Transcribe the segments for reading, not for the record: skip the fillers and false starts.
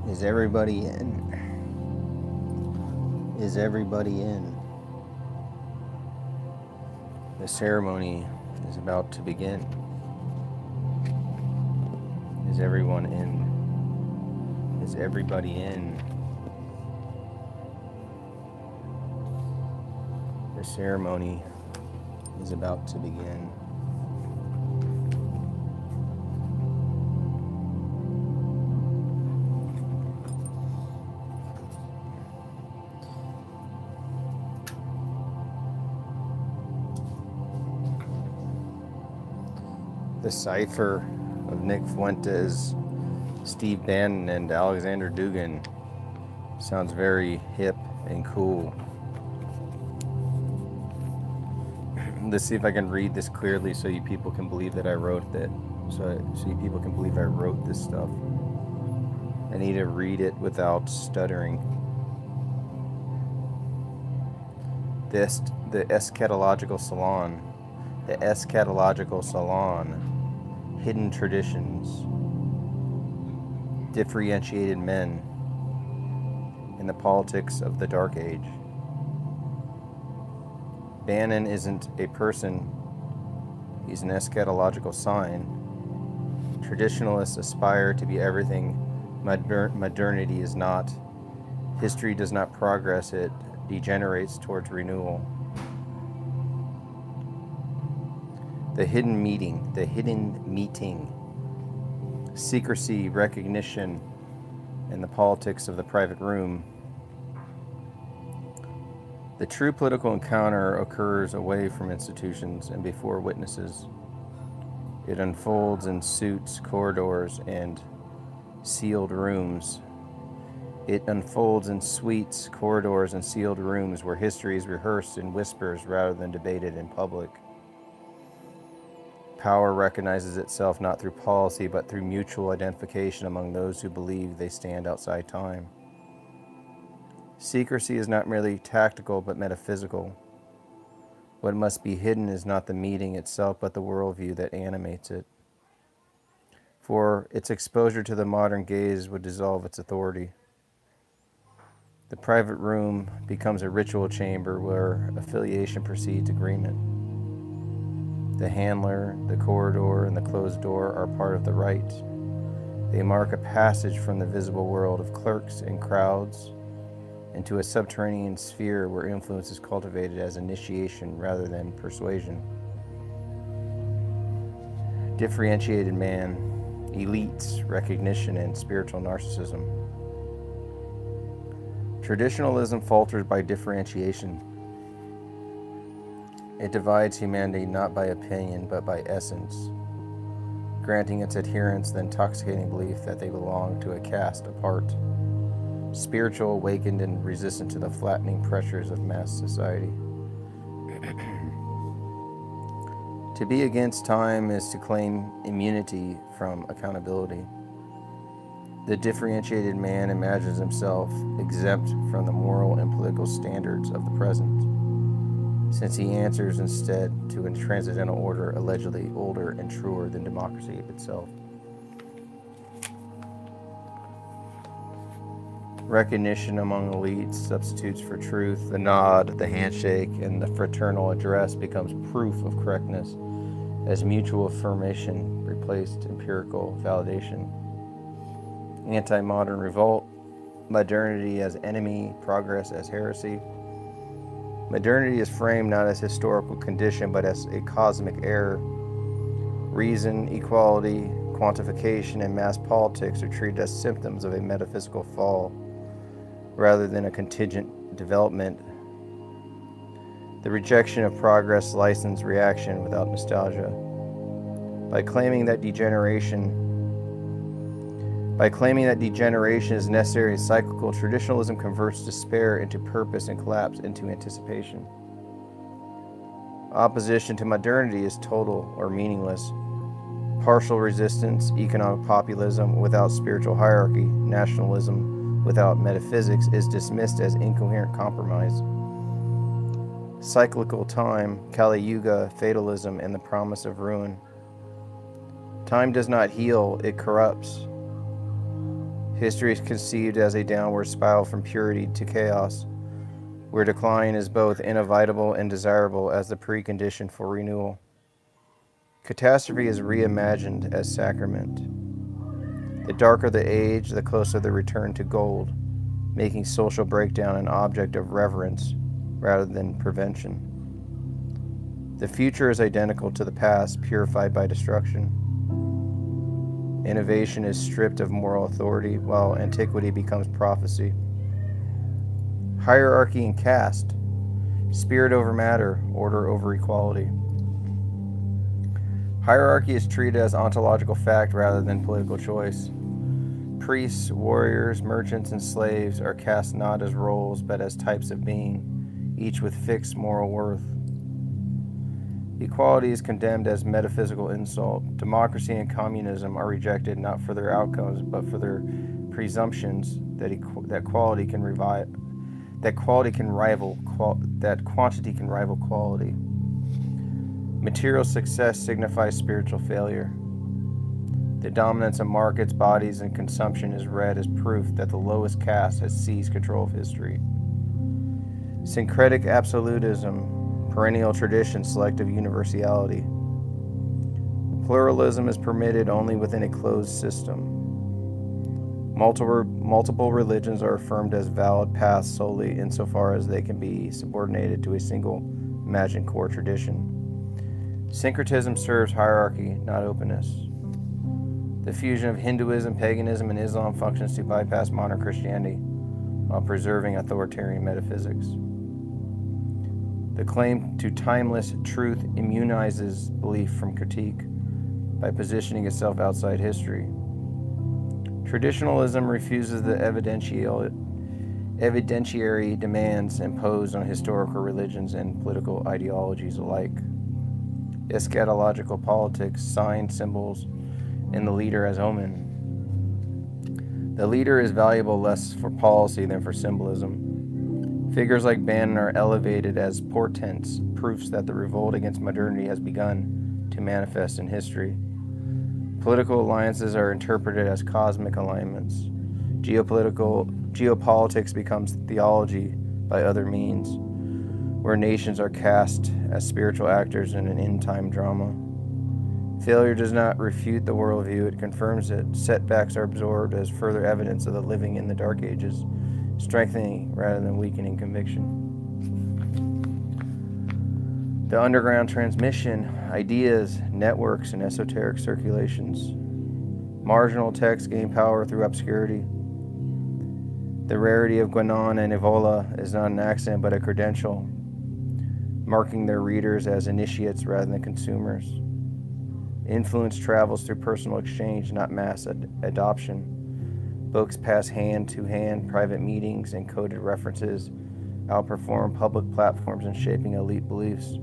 Is everybody in? Is everybody in? The ceremony is about to begin. Is everyone in? Is everybody in? The ceremony is about to begin. The Cipher of Nick Fuentes, Steve Bannon, and Alexander Dugin sounds very hip and cool. Let's see if I can read this clearly so you people can believe that I wrote that. So you people can believe I wrote this stuff. I need to read it without stuttering. The eschatological salon. The eschatological salon. Hidden traditions. Differentiated men. In the politics of the Dark Age. Bannon isn't a person, he's an eschatological sign. Traditionalists aspire to be everything modernity is not. History does not progress, it degenerates towards renewal. The hidden meeting. Secrecy, recognition, and the politics of the private room. The true political encounter occurs away from institutions and before witnesses. It unfolds in suites, corridors, and sealed rooms. It unfolds in suites, corridors, and sealed rooms where history is rehearsed in whispers rather than debated in public. Power recognizes itself not through policy but through mutual identification among those who believe they stand outside time. Secrecy is not merely tactical but metaphysical. What must be hidden is not the meeting itself but the worldview that animates it. For its exposure to the modern gaze would dissolve its authority. The private room becomes a ritual chamber where affiliation precedes agreement. The handler, the corridor, and the closed door are part of the rite. They mark a passage from the visible world of clerks and crowds into a subterranean sphere where influence is cultivated as initiation rather than persuasion. Differentiated man, elites, recognition, and spiritual narcissism. Traditionalism falters by differentiation. It divides humanity not by opinion but by essence, granting its adherents the intoxicating belief that they belong to a caste apart. Spiritual, awakened, and resistant to the flattening pressures of mass society. To be against time is to claim immunity from accountability. The differentiated man imagines himself exempt from the moral and political standards of the present, since he answers instead to a transcendental order allegedly older and truer than democracy itself. Recognition among elites substitutes for truth. The nod, the handshake, and the fraternal address becomes proof of correctness as mutual affirmation replaced empirical validation. Anti-modern revolt, modernity as enemy, progress as heresy. Modernity is framed not as historical condition but as a cosmic error. Reason, equality, quantification, and mass politics are treated as symptoms of a metaphysical fall, rather than a contingent development. The rejection of progress licensed reaction without nostalgia. By claiming that degeneration is necessary and cyclical, traditionalism converts despair into purpose and collapse into anticipation. Opposition to modernity is total or meaningless. Partial resistance, economic populism without spiritual hierarchy, nationalism without metaphysics is dismissed as incoherent compromise. Cyclical time, Kali Yuga, fatalism, and the promise of ruin. Time does not heal, it corrupts. History is conceived as a downward spiral from purity to chaos, where decline is both inevitable and desirable as the precondition for renewal. Catastrophe is reimagined as sacrament. The darker the age, the closer the return to gold, making social breakdown an object of reverence rather than prevention. The future is identical to the past, purified by destruction. Innovation is stripped of moral authority, while antiquity becomes prophecy. Hierarchy and caste, spirit over matter, order over equality. Hierarchy is treated as ontological fact rather than political choice. Priests, warriors, merchants, and slaves are cast not as roles but as types of being, each with fixed moral worth. Equality is condemned as metaphysical insult. Democracy and communism are rejected not for their outcomes, but for their presumptions that quantity can rival quality. Material success signifies spiritual failure. The dominance of markets, bodies, and consumption is read as proof that the lowest caste has seized control of history. Syncretic absolutism, perennial tradition, selective universality. Pluralism is permitted only within a closed system. Multiple religions are affirmed as valid paths solely insofar as they can be subordinated to a single imagined core tradition. Syncretism serves hierarchy, not openness. The fusion of Hinduism, paganism, and Islam functions to bypass modern Christianity while preserving authoritarian metaphysics. The claim to timeless truth immunizes belief from critique by positioning itself outside history. Traditionalism refuses the evidentiary demands imposed on historical religions and political ideologies alike. Eschatological politics, signs, symbols, and the leader as omen. The leader is valuable less for policy than for symbolism. Figures like Bannon are elevated as portents, proofs that the revolt against modernity has begun to manifest in history. Political alliances are interpreted as cosmic alignments. Geopolitics becomes theology by other means, where nations are cast as spiritual actors in an end-time drama. Failure does not refute the worldview, it confirms it. Setbacks are absorbed as further evidence of the living in the Dark Ages, strengthening rather than weakening conviction. The underground transmission, ideas, networks, and esoteric circulations. Marginal texts gain power through obscurity. The rarity of Guanon and Evola is not an accident but a credential, marking their readers as initiates rather than consumers. Influence travels through personal exchange, not mass adoption. Books pass hand to hand, private meetings, and coded references outperform public platforms in shaping elite beliefs.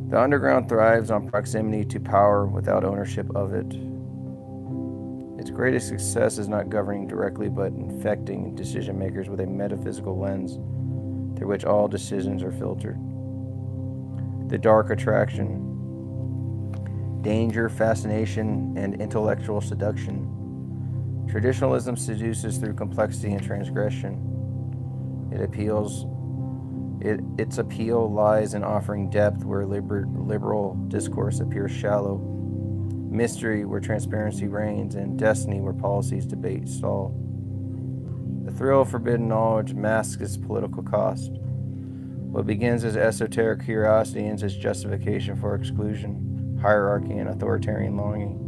The underground thrives on proximity to power without ownership of it. Its greatest success is not governing directly, but infecting decision makers with a metaphysical lens through which all decisions are filtered. The dark attraction, danger, fascination, and intellectual seduction. Traditionalism seduces through complexity and transgression. Its appeal lies in offering depth where liberal discourse appears shallow, mystery where transparency reigns, and destiny where policies debate stall. The thrill of forbidden knowledge masks its political cost. What begins as esoteric curiosity ends as justification for exclusion, hierarchy, and authoritarian longing.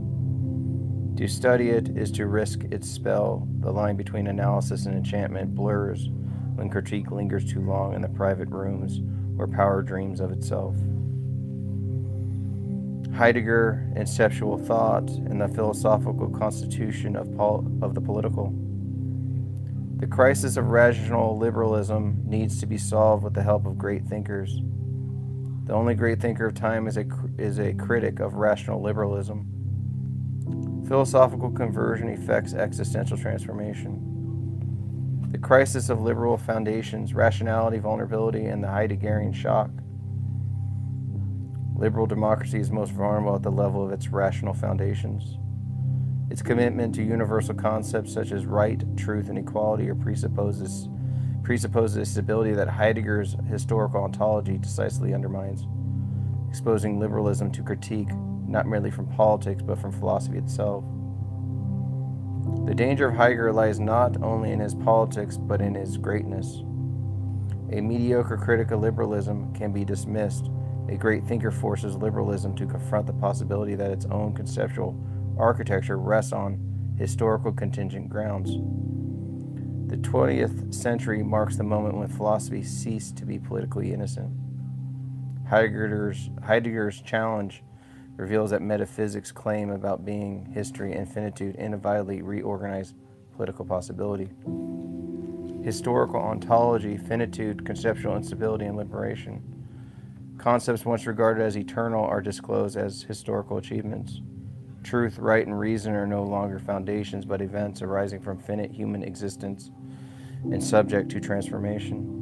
To study it is to risk its spell. The line between analysis and enchantment blurs when critique lingers too long in the private rooms where power dreams of itself. Heidegger, Inceptual Thought, and the Philosophical Constitution of the Political. The crisis of rational liberalism needs to be solved with the help of great thinkers. The only great thinker of time is a critic of rational liberalism. Philosophical conversion effects existential transformation. The crisis of liberal foundations, rationality, vulnerability, and the Heideggerian shock. Liberal democracy is most vulnerable at the level of its rational foundations. Its commitment to universal concepts such as right, truth, and equality presupposes a stability that Heidegger's historical ontology decisively undermines, exposing liberalism to critique not merely from politics but from philosophy itself. The danger of Heidegger lies not only in his politics but in his greatness. A mediocre critic of liberalism can be dismissed. A great thinker forces liberalism to confront the possibility that its own conceptual architecture rests on historical contingent grounds. The 20th century marks the moment when philosophy ceased to be politically innocent. Heidegger's challenge reveals that metaphysics' claim about being, history, and finitude inevitably reorganize political possibility. Historical ontology, finitude, conceptual instability, and liberation. Concepts once regarded as eternal are disclosed as historical achievements. Truth, right, and reason are no longer foundations, but events arising from finite human existence and subject to transformation.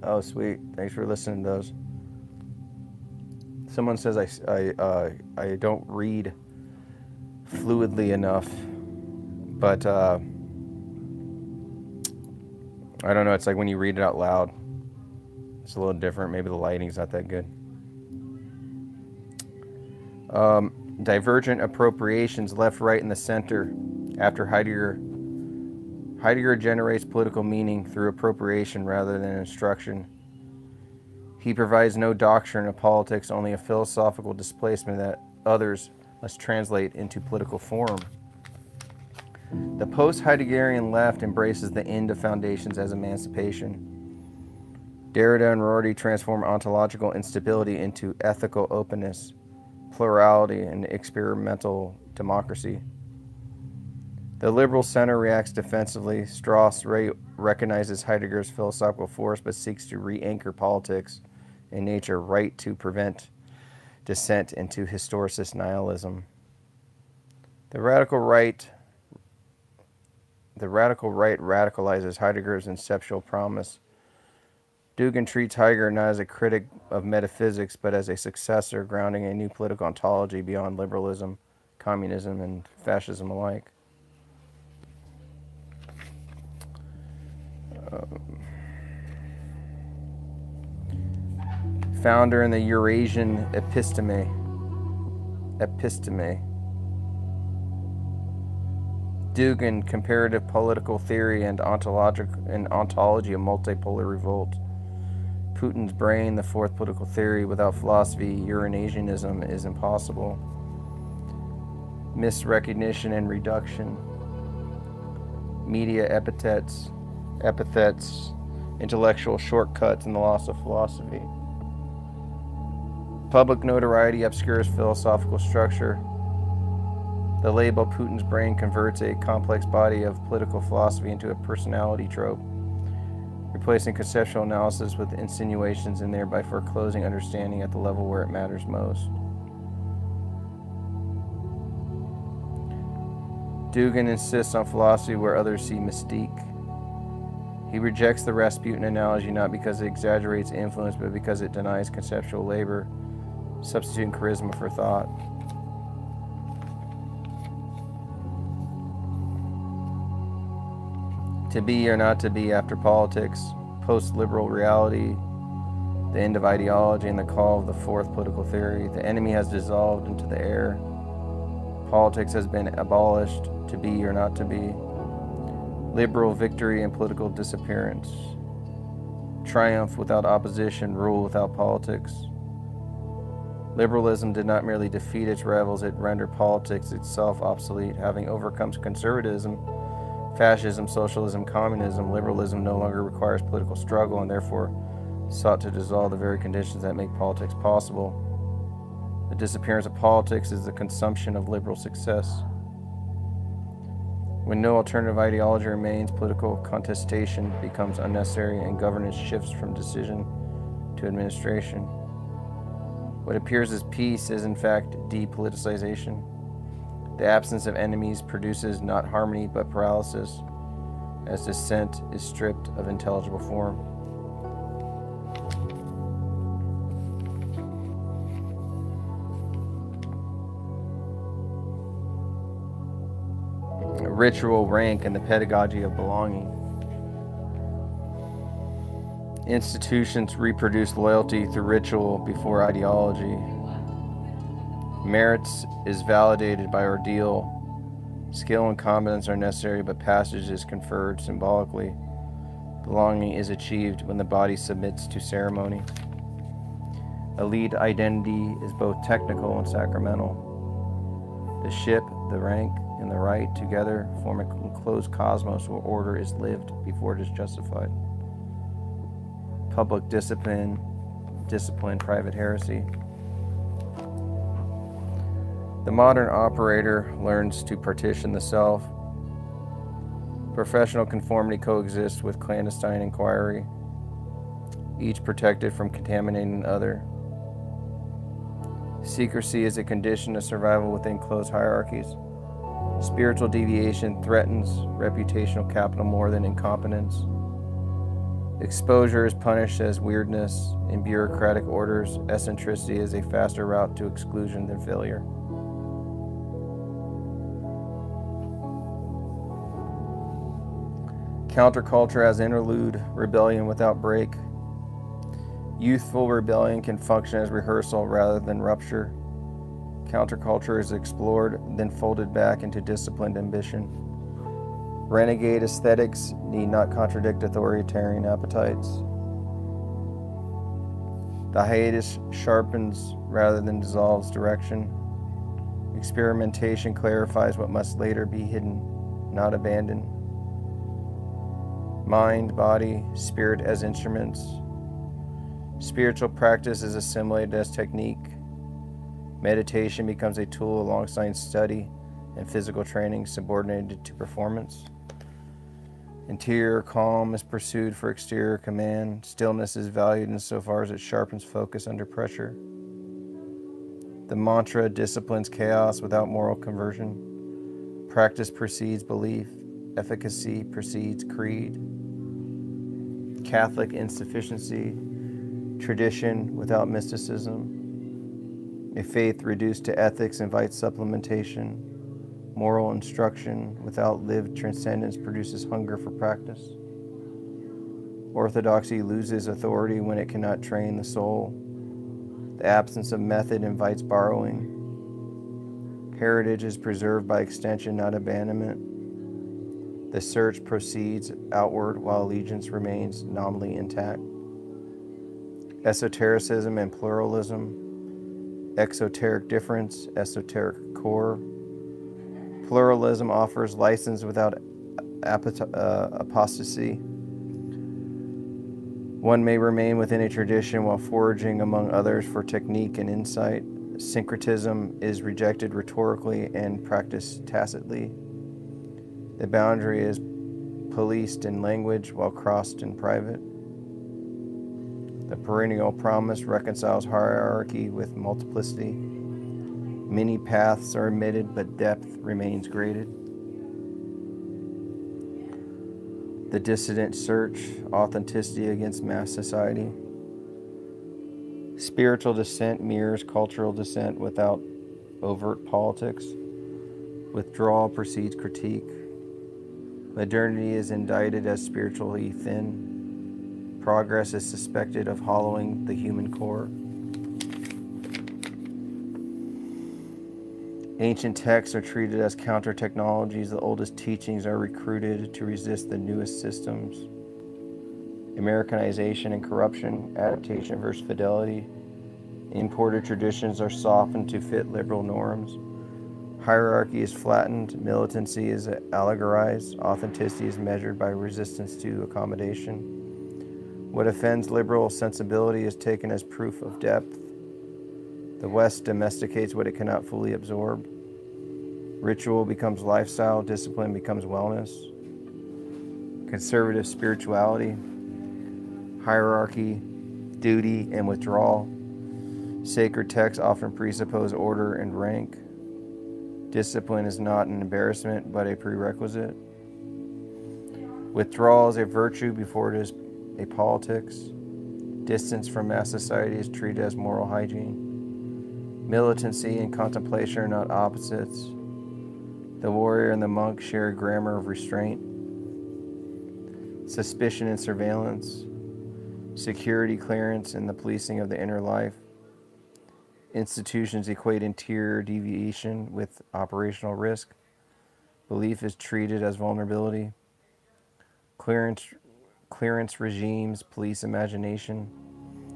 Oh, sweet. Thanks for listening to those. Someone says I don't read fluidly enough, but I don't know. It's like when you read it out loud, it's a little different. Maybe the lighting's not that good. Divergent appropriations, left, right, and the center. After Heidegger generates political meaning through appropriation rather than instruction. He provides no doctrine of politics, only a philosophical displacement that others must translate into political form. The post-Heideggerian left embraces the end of foundations as emancipation. Derrida and Rorty transform ontological instability into ethical openness, plurality, and experimental democracy. The liberal center reacts defensively. Strauss recognizes Heidegger's philosophical force but seeks to re-anchor politics and nature right to prevent descent into historicist nihilism. The radical right radicalizes Heidegger's inceptual promise. Dugin treats Heidegger not as a critic of metaphysics but as a successor grounding a new political ontology beyond liberalism, communism, and fascism alike. Founder in the Eurasian episteme. Dugin, comparative political theory and ontology of multipolar revolt. Putin's brain, the fourth political theory. Without philosophy, Eurasianism is impossible. Misrecognition and reduction. Media epithets, intellectual shortcuts, and the loss of philosophy. Public notoriety obscures philosophical structure. The label Putin's brain converts a complex body of political philosophy into a personality trope, replacing conceptual analysis with insinuations and thereby foreclosing understanding at the level where it matters most. Dugin insists on philosophy where others see mystique. He rejects the Rasputin analogy not because it exaggerates influence, but because it denies conceptual labor, substituting charisma for thought. To be or not to be after politics, post-liberal reality, the end of ideology, and the call of the fourth political theory. The enemy has dissolved into the air. Politics has been abolished, to be or not to be. Liberal victory and political disappearance. Triumph without opposition, rule without politics. Liberalism did not merely defeat its rivals, it rendered politics itself obsolete. Having overcome conservatism, fascism, socialism, communism, liberalism no longer requires political struggle and therefore sought to dissolve the very conditions that make politics possible. The disappearance of politics is the consumption of liberal success. When no alternative ideology remains, political contestation becomes unnecessary and governance shifts from decision to administration. What appears as peace is in fact depoliticization. The absence of enemies produces not harmony but paralysis, as dissent is stripped of intelligible form. ritual, rank, and the pedagogy of belonging. Institutions reproduce loyalty through ritual before ideology. Merits is validated by ordeal. Skill and competence are necessary, but passage is conferred symbolically. Belonging is achieved when the body submits to ceremony. Elite identity is both technical and sacramental. The ship, the rank, and the right together form a enclosed cosmos where order is lived before it is justified. Public discipline, private heresy. The modern operator learns to partition the self. Professional conformity coexists with clandestine inquiry, each protected from contaminating the other. Secrecy is a condition of survival within closed hierarchies. Spiritual deviation threatens reputational capital more than incompetence. Exposure is punished as weirdness. In bureaucratic orders, eccentricity is a faster route to exclusion than failure. Counterculture as interlude, rebellion without break. Youthful rebellion can function as rehearsal rather than rupture. Counterculture is explored, then folded back into disciplined ambition. Renegade aesthetics need not contradict authoritarian appetites. The hiatus sharpens rather than dissolves direction. Experimentation clarifies what must later be hidden, not abandoned. Mind, body, spirit as instruments. Spiritual practice is assimilated as technique. Meditation becomes a tool alongside study and physical training subordinated to performance. Interior calm is pursued for exterior command. Stillness is valued insofar as it sharpens focus under pressure. The mantra disciplines chaos without moral conversion. Practice precedes belief. Efficacy precedes creed. Catholic insufficiency. Tradition without mysticism. A faith reduced to ethics invites supplementation. Moral instruction without lived transcendence produces hunger for practice. Orthodoxy loses authority when it cannot train the soul. The absence of method invites borrowing. Heritage is preserved by extension, not abandonment. The search proceeds outward while allegiance remains nominally intact. Esotericism and pluralism. Exoteric difference, esoteric core. Pluralism offers license without apostasy. One may remain within a tradition while foraging among others for technique and insight. Syncretism is rejected rhetorically and practiced tacitly. The boundary is policed in language while crossed in private. The perennial promise reconciles hierarchy with multiplicity. Many paths are admitted, but depth remains graded. The dissident search, authenticity against mass society. Spiritual dissent mirrors cultural dissent without overt politics. Withdrawal precedes critique. Modernity is indicted as spiritually thin. Progress is suspected of hollowing the human core. Ancient texts are treated as counter-technologies. The oldest teachings are recruited to resist the newest systems. Americanization and corruption, adaptation versus fidelity. Imported traditions are softened to fit liberal norms. Hierarchy is flattened, militancy is allegorized, authenticity is measured by resistance to accommodation. What offends liberal sensibility is taken as proof of depth. The West domesticates what it cannot fully absorb. Ritual becomes lifestyle, discipline becomes wellness. Conservative spirituality, hierarchy, duty, and withdrawal. Sacred texts often presuppose order and rank. Discipline is not an embarrassment, but a prerequisite. Withdrawal is a virtue before it is a politics. Distance from mass society is treated as moral hygiene. Militancy and contemplation are not opposites. The warrior and the monk share a grammar of restraint, suspicion and surveillance, security clearance and the policing of the inner life. Institutions equate interior deviation with operational risk. Belief is treated as vulnerability. Clearance regimes police imagination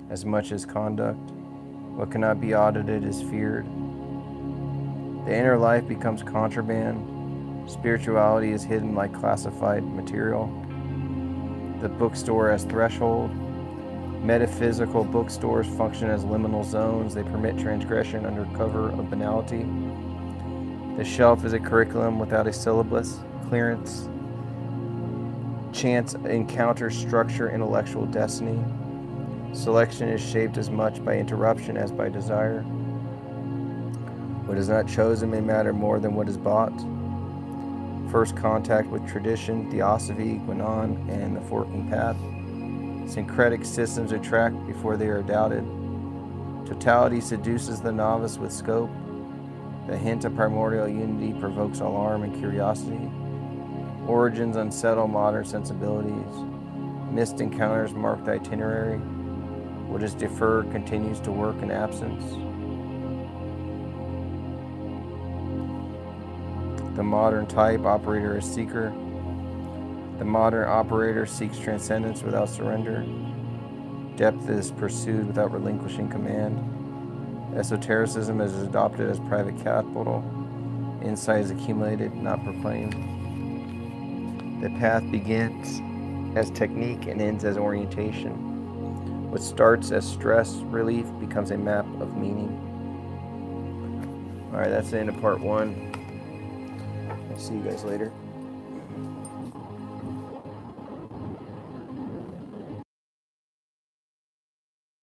as much as conduct. What cannot be audited is feared. The inner life becomes contraband. Spirituality is hidden like classified material. The bookstore as threshold. Metaphysical bookstores function as liminal zones. They permit transgression under cover of banality. The shelf is a curriculum without a syllabus. Clearance. Chance encounter structure intellectual destiny. Selection is shaped as much by interruption as by desire. What is not chosen may matter more than what is bought. First contact with tradition, theosophy, Guinan, and the forking path. Syncretic systems attract before they are doubted. Totality seduces the novice with scope. The hint of primordial unity provokes alarm and curiosity. Origins unsettle modern sensibilities. Missed encounters mark the itinerary. What is deferred continues to work in absence. The modern type operator is seeker. The modern operator seeks transcendence without surrender. Depth is pursued without relinquishing command. Esotericism is adopted as private capital. Insight is accumulated, not proclaimed. The path begins as technique and ends as orientation. What starts as stress relief becomes a map of meaning. All right, that's the end of part 1. I'll see you guys later.